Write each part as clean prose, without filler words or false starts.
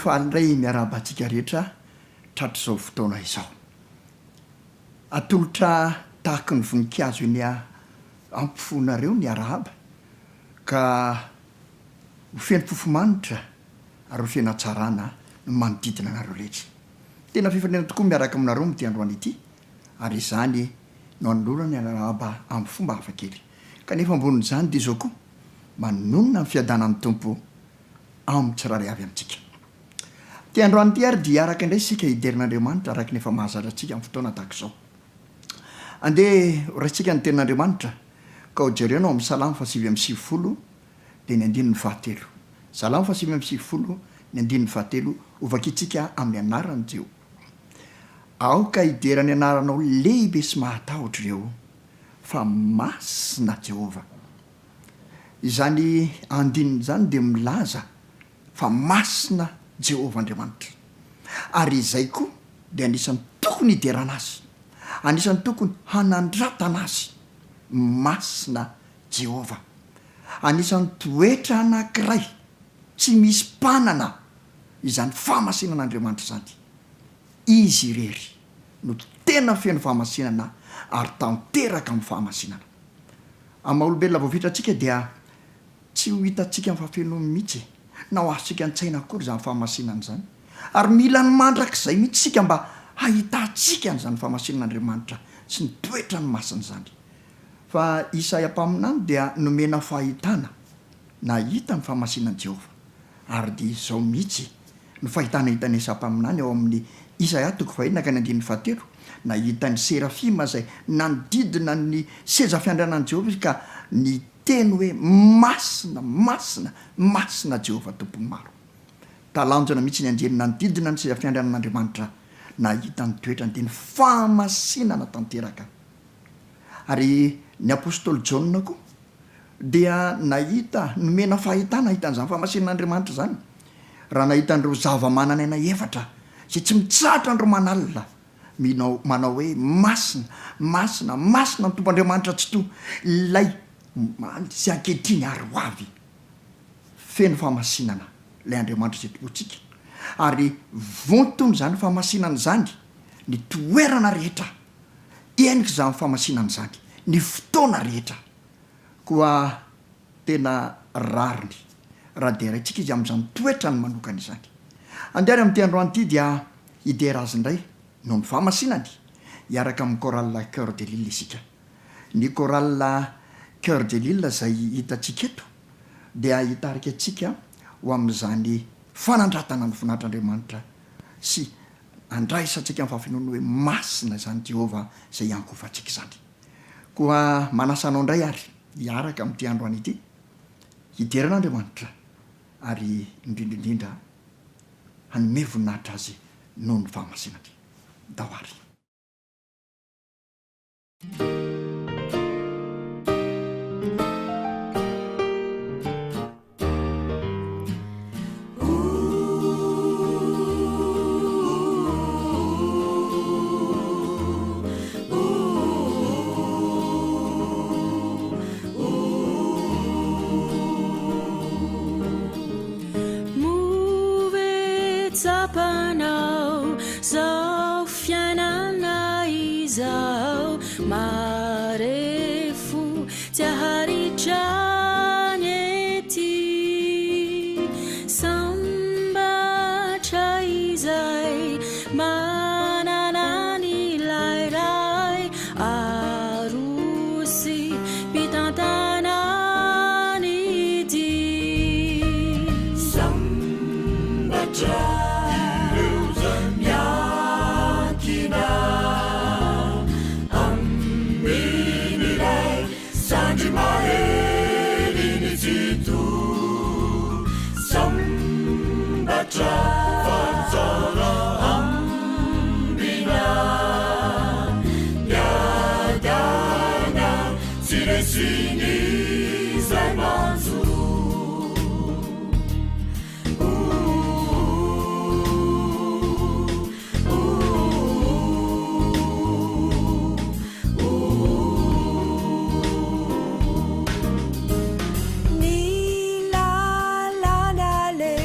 faly indray miarabantsika rehetra tratr'izao fotoana izao. Atolotra tahaka ny voninkazo iny ampifonareo ny arahaba ka hofeny fofomanitra ary hofeny hatsarana no manodidina anareo rehetra. Tena fifanena tokoa miaraka aminareo mity androany ity ary izany no anolorana ny arahaba amin'ny fomba hafakely. Kanefa ambonin'izany dia izao koa manonona ny fiadanan'ny tompo amin'ny tsirairay avy amintsika. Ty androany ity ary dia araka indray sika hiderin'Andriamanitra araka ny efa mahazatra antsika amin'ny fotoana tahaka izao. Andeha raisitsika ny tenin'Andriamanitra ka ho jerena amin'ny Salamo 8:20 dia ny 9:7. Salamo 8:20 ny 9:7 ovakitsika amin'ny anaran'i Jehova. Aoka hiderany anaranao lehibe sy mahatahotra ireo fa masina Jehova. Izany andininy izany dia milaza fa masina Jehova Andriamanitra. Ary izay koa dia anisany tokony hiderana azy. Anisany tokony hanandratana azy. Masina Jehova. Anisany toetra anankiray tsy misy mpanana izany famasinan'Andriamanitra izany. Izy irery no tena feno famasinana ary tanteraka amin'ny famasinana. Amin'ny maha-olombelona voavitantsika dia tsy ho hitantsika amin'ny fafenony mihitsy na ho azontsika an-tsaina akory izany famasinana izany. Ary mila ny mandrakizay mihitsy sika mba hahitantsika an'izany famasinan'Andriamanitra sy ny toetra ny masina izany. Fa Isaia mpaminany dia nomena fahitana nahita ny famasinan'i Jehova. Ary dia izao mihitsy no fahitana hitany Isaia mpaminany ao amin'ny Isaia 1:7 nahita ny serafima izay nanodidina ny seza fiandrianan'i Jehova ka ny teny hoe masina, masina, masina Jehova tompony maro. Talanjona mihitsy ny anjely nanodidina ny seza fiandrianan'Andriamanitra nahita ny toetra ny teny famasinana tanteraka. Ary ny apôstôly Jaona koa dia nahita nomena fahitana hitan'izany famasinan'Andriamanitra izany. Raha nahita an'ireo zava-mananaina efatra izay tsy mitsahatra an'ireo manalina manao hoe masina, masina, masina ny tompo Andriamanitra tsy toa ilay sy ankehitriny ary ho avy. Feno famasinana ilay Andriamanitra izay tompontsika. Ary vontony izany famasinana izany ny toerana rehetra endrika izany famasinana izany ny fotoana rehetra koa tena rariny raha dia raintsika izy amin'izany toetra ny manokana izany. Andeha amin'ity androany ity dia hidera azy indray no ny famasinany hiaraka amin'ny chorale Cœur de Lille isika. Ny chorale Cœur de Lille izay hitantsika eto dia hitarika antsika ho amin'izany fanandratana ny voninahitr'Andriamanitra sy andraisantsika amin'ny fafinoana hoe masina izany Jehova izay iankofantsika izany. Koa manasanao indray ary hiaraka amin'ity androany ity hideran'Andriamanitra ary indrindraindrindra hanome voninahitra azy noho ny famasinany. Dahoary. Tsapanao zao fiainana izao marefo tsy aharitrany ety sambatra izay manana ny lairay arosy mpitantanany ity sambatra Fanzara ambina yadana siresini zaimanzu ni la la la le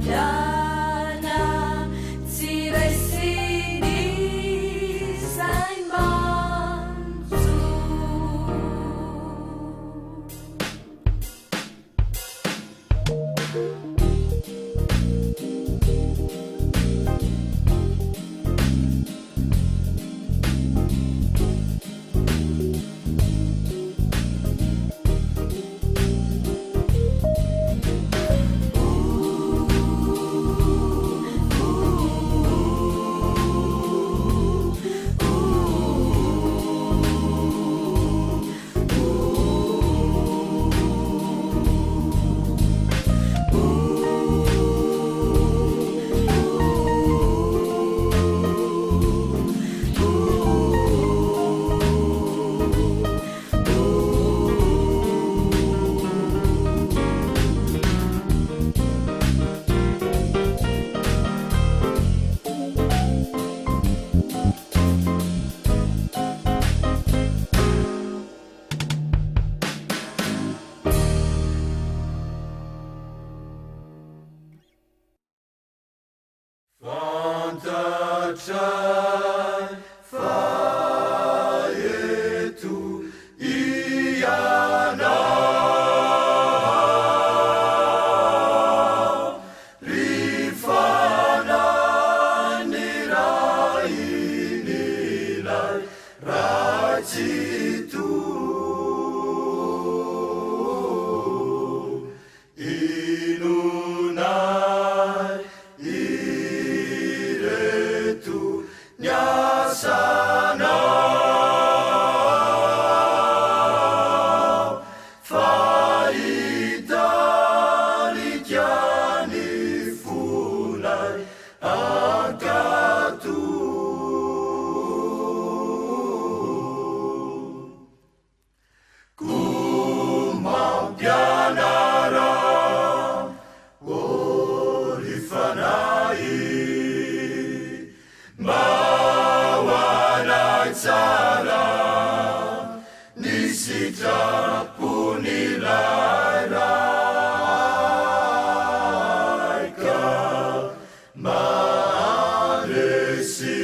fadana tsy raisiny zay manjo fantatrai fa eto ianao ry fananirain'ilay ratsy inonay ireto niasanao fahitarikany fonay akato komampianara orifanay mawanay tsara ny sitrapon'ilay raika maresy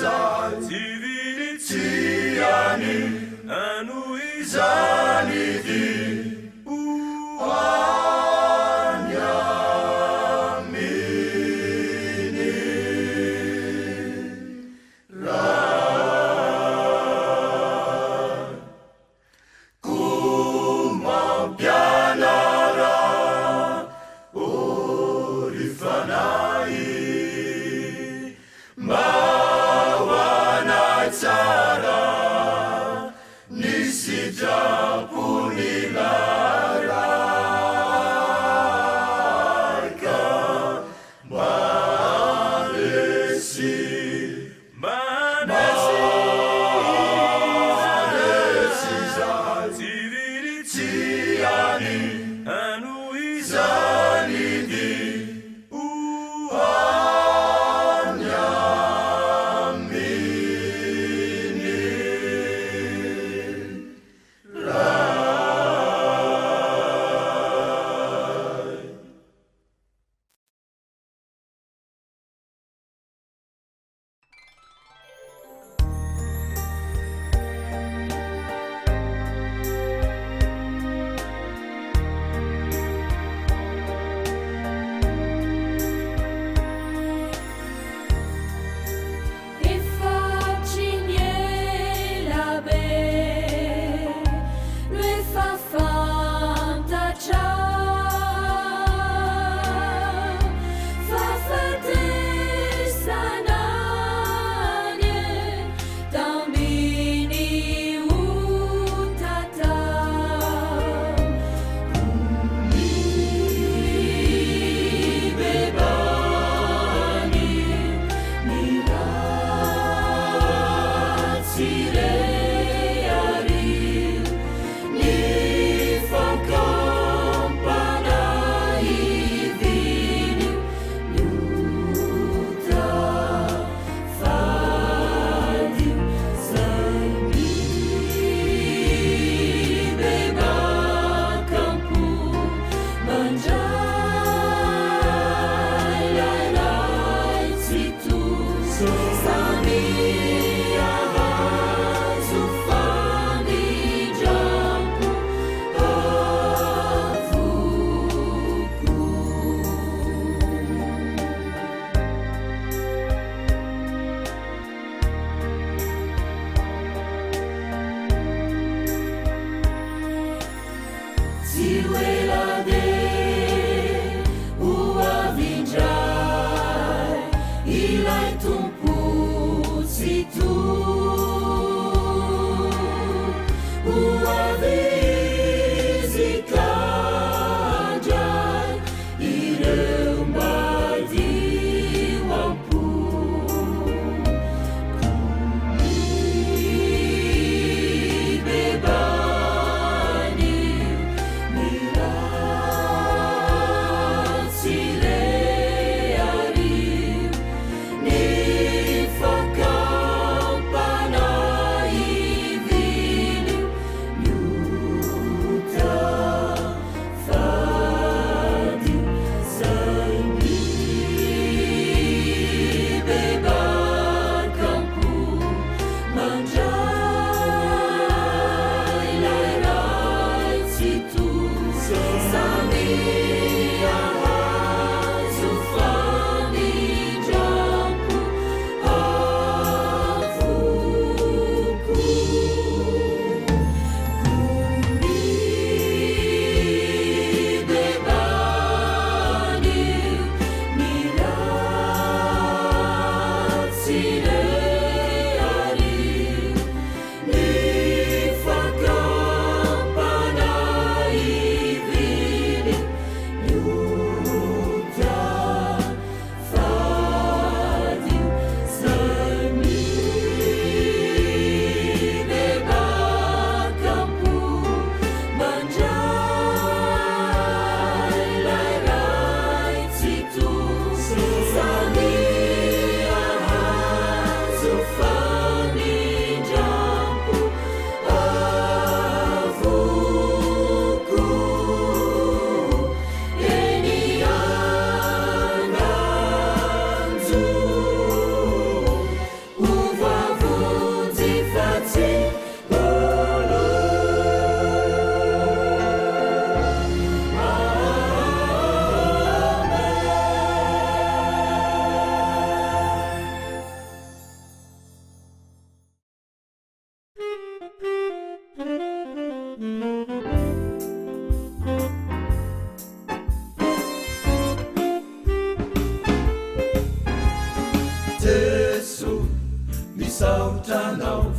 zay tsy any anoizany dy komampianara orifanay mawanay tsara ny sitrapon'ilay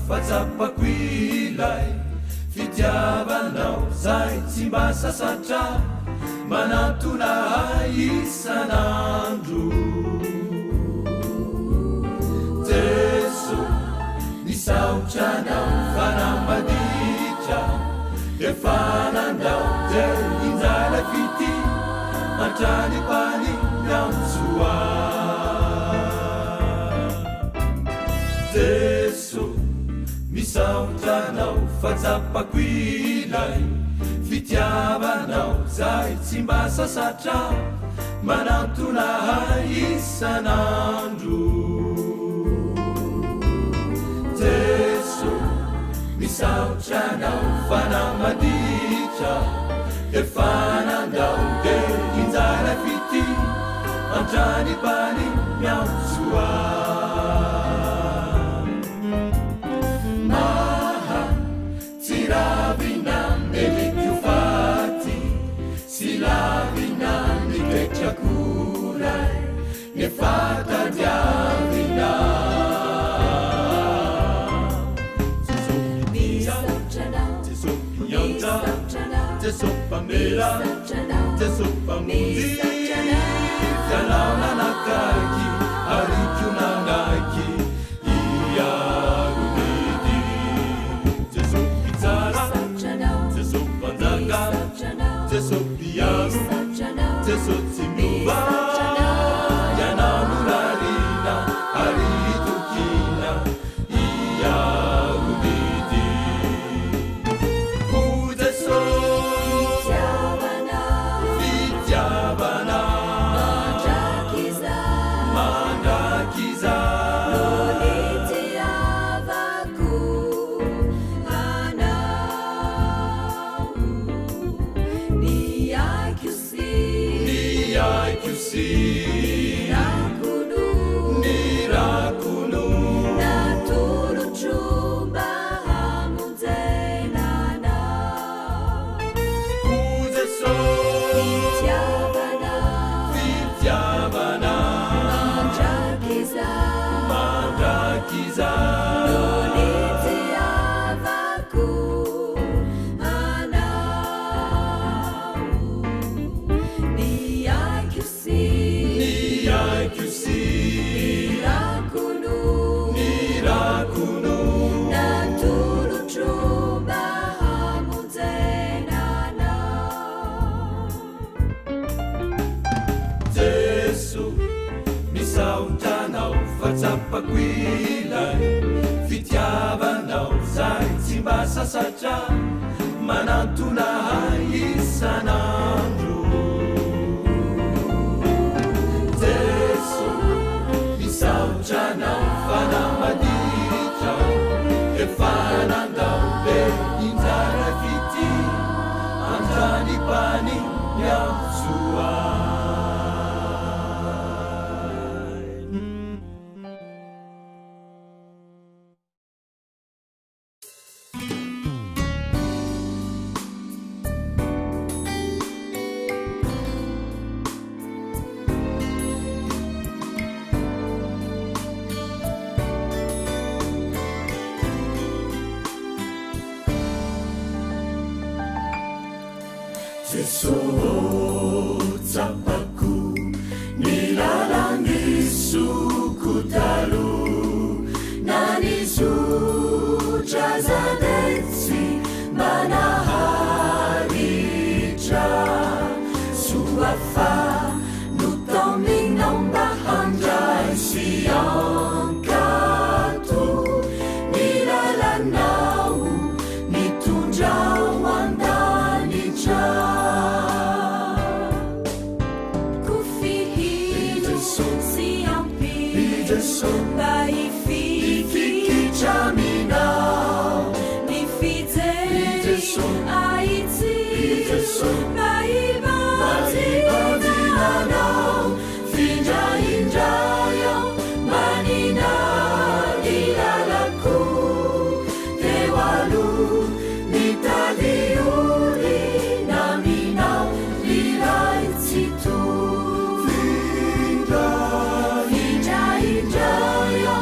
fatsapako ilay fitiavanao zay tsy mba sasatra manatona isan'andro Jesu nisaotranao fanamaditra efa nandao je injala fity mantrany pani miamsoa Jesu misaotranao fatsapako ilay fitiavanao zay tsy mba sasatra manatona isan'andro Jesu misaotranao fanamaditra efa nandao de injala fity mantrany pani miamsoa maha tsiravina melikio faty silavina niketrakoray nefatadiavina Jesu pamela Jesu pamuzi Fialaunanakaki Arikyunanaki Iyarunidi Jesu pizara Jesu pandaga Jesu piano Jesu tsimuva Yananurarina Aritukina Iyarunidi Fatsapako ilay fitiavanao zay tsy mba sasatra manatona isan'andro Jesu misaotranao fanamaditra efa nandao be injara fity antrany pani miamsoa Tsapako nilalangisu kutalu nanizutra zadetsi manaharitra suafa nutominong bahandray siangkatu nilalanau nitundraw andanitra Naifikichaminao nifite aitsi naibadinanao finjainjayo manina ilalaku tewalu nitaliuri naminao lilaitsitu Finjainjayo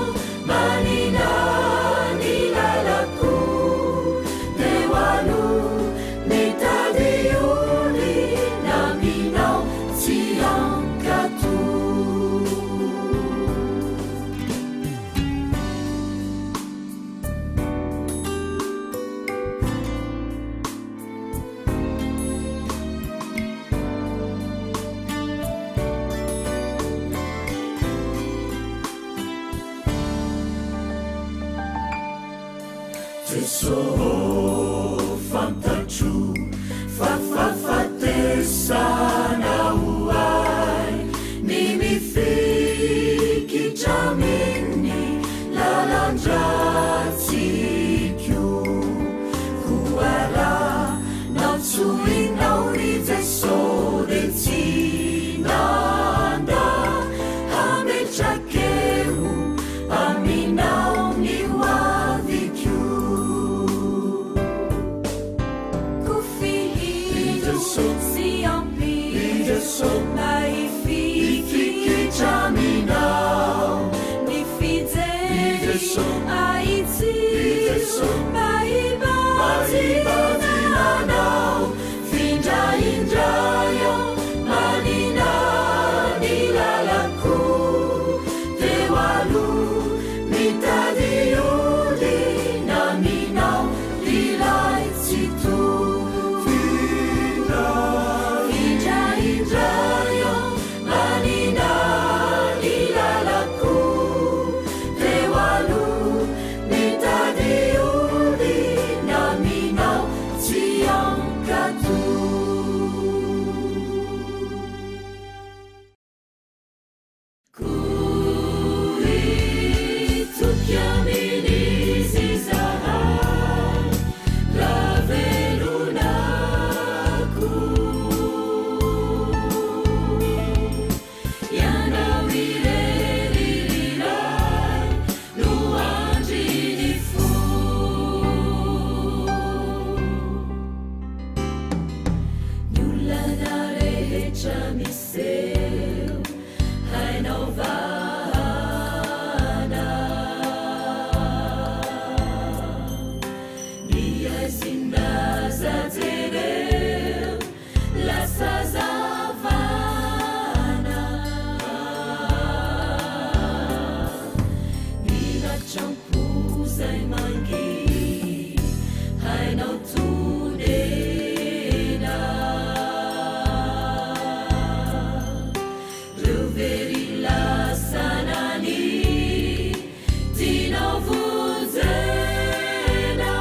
manina nilalaku so fantatro fafafatesana hoay ny mifikitraminy lalandratsikio koara naotsoinao ry jeso de tsy nanda hametrakeo aminao ny hoaviko si ampy naifikitraminao ny fijery aitsy maibazinanao findraindrayo manina ny lalako teo alo mitady ody naminao ilaitsy to findraindrayo manina ny lalako teo alo mitady ody naminao tsy ankato koitoky aminy zizahay ravelonako ianao ireriray no andriny fo ny olana rehetra miseo hainao vahana ny aizindraza jereo lasa zavana ny ratrampo-zay mangy hainao tonena reo very lasanany tinao vonjena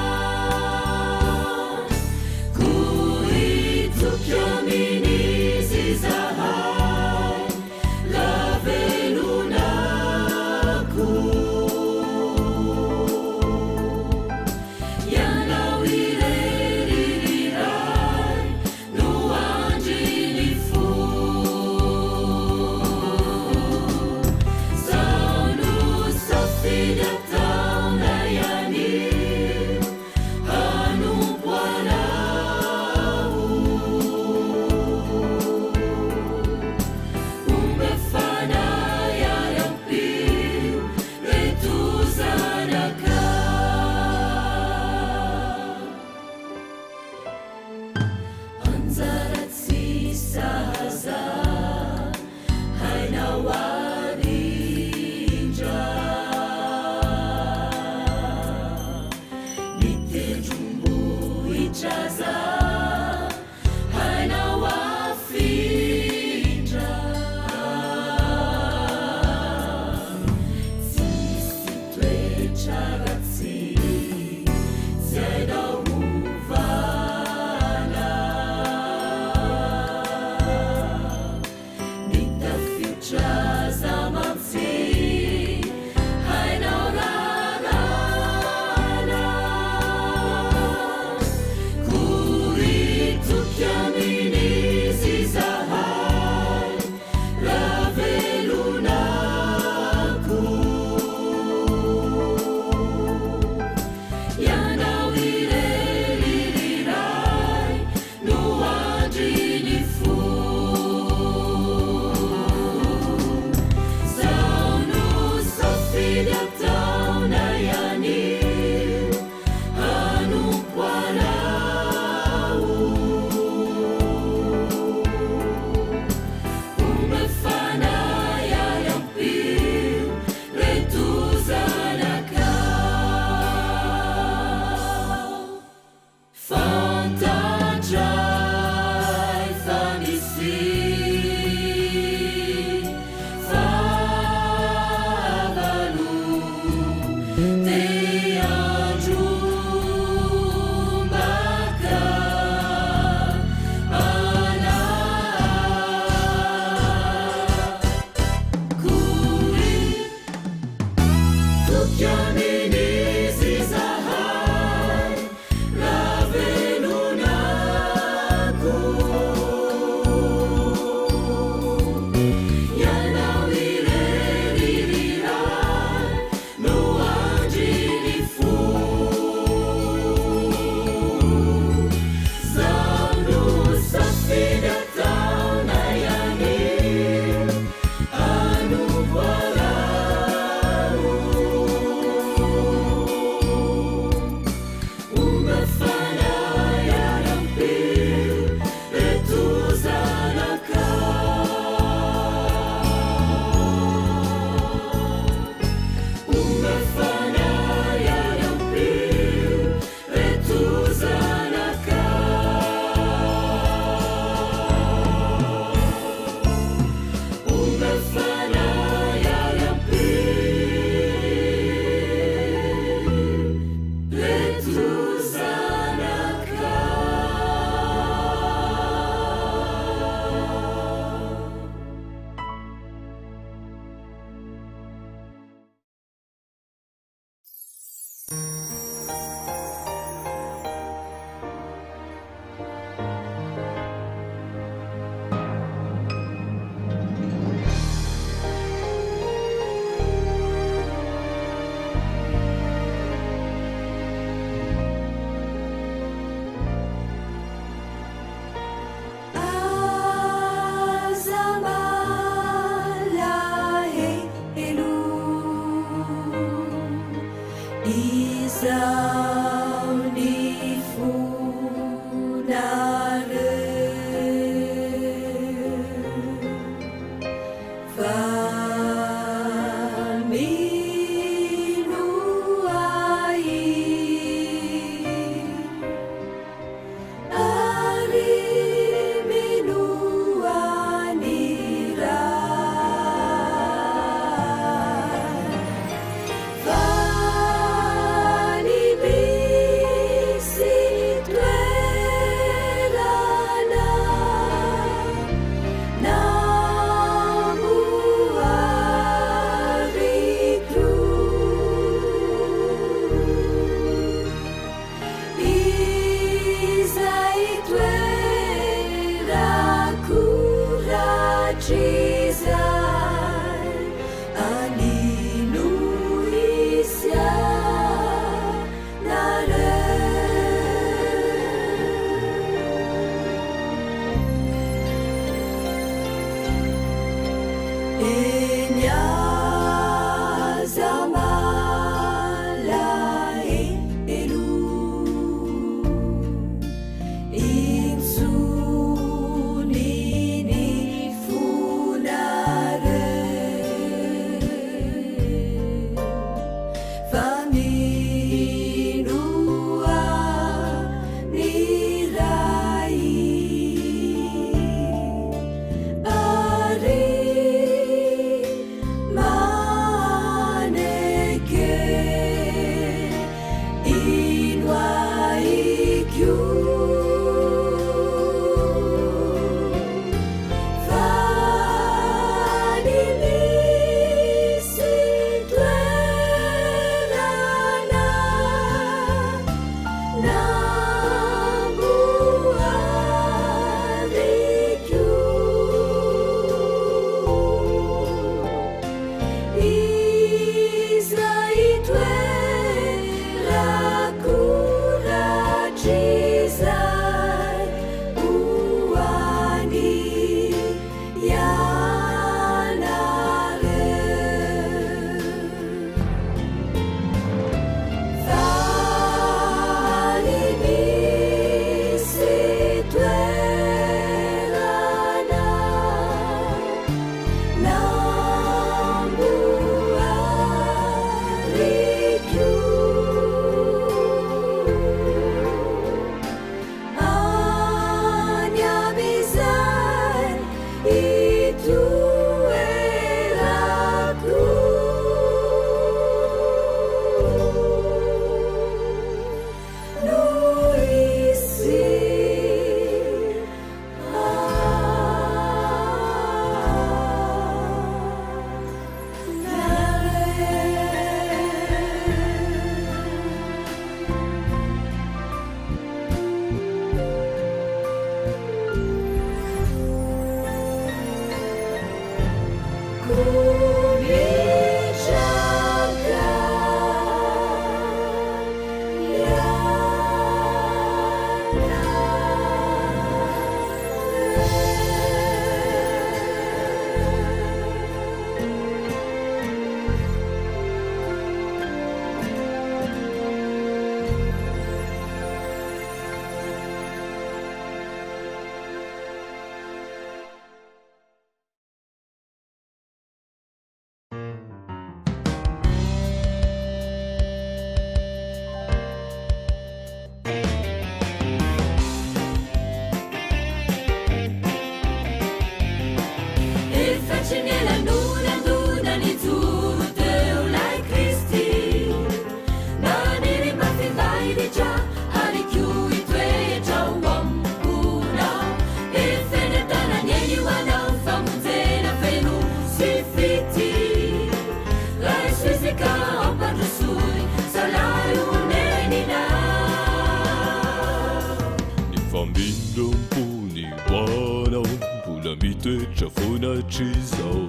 Chizao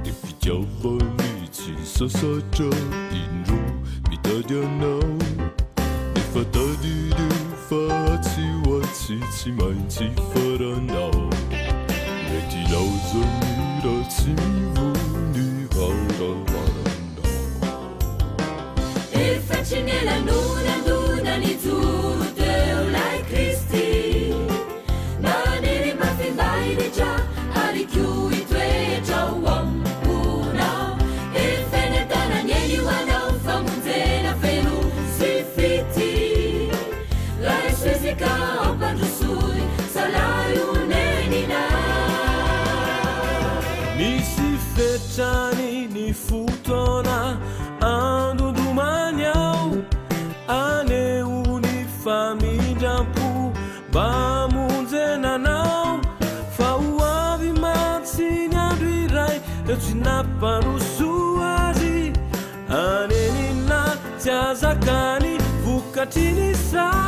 e fitiava amici sassagia in giù italiano e fatadi di fazzi wazzi mai si faranno metti lausa mirazzi vundi varano e facci nella luna ni tutte like Cristi ma ne rimasti vai di già chiui tue jawam una e fenetana nieni wana famunzena fenu sifiti la esfisica opandusui salayu nenina ni si fecciani ni futona ando dumaniau ane uni famiglia pu bamunzena nau Tunaparusuazi anenina tiazakani vukatini sazi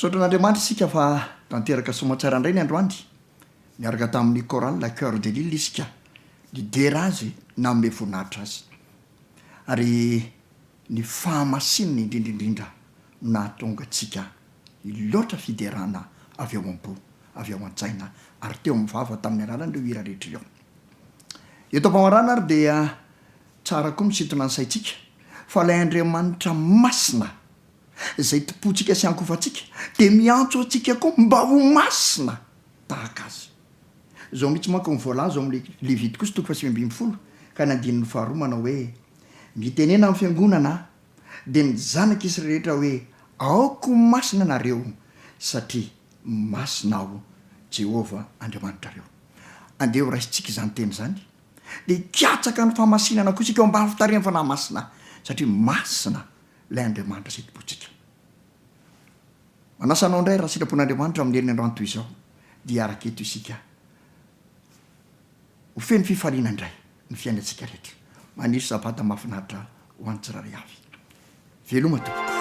misaotran'andriamanitra isika fa tanteraka somatsara indray ny androany miaraka tamin'ny choral la cœur de lille isika lidera azy na ome voninahitra azy ary ny fahamasinina indrindraindrindra nahatonga atsika iloatra fiderana avy ao am-po avy ao an-tsaina ary teo mivava tamin'ny alalan'ireo hira rehetra ireo eto am-pamarana ary dia tsara koa misintona ny saitsika fa ilay Andriamanitra masina zay topotsika sy ankofatsika de miantso atsika koa mba ho masina tahaka azy zao mihitsy manko mivoalaza ao am'le Levitikosy 12 ka nandininy faharoa manao hoe mitenena amin'ny fiangonana de ny zanaka isy rehetra hoe aoko masina nareo satria masina aho Jehova Andriamanitrareo andeha ho raisitsika izany teny zany de kiatsaka ny fahamasinana koa isika eo ambany fitarihany fa na masina satria masina lay Andriamanitra zay topotsika manasanao indray raha sitrapon'Andriamanitra amin'ny herin'ny androany toy izao dia araka eto isika ho feno fifaliana indray ny fiainantsika rehetra maniry sabata mahafinaritra ho any tsirairay avy veloma tompoko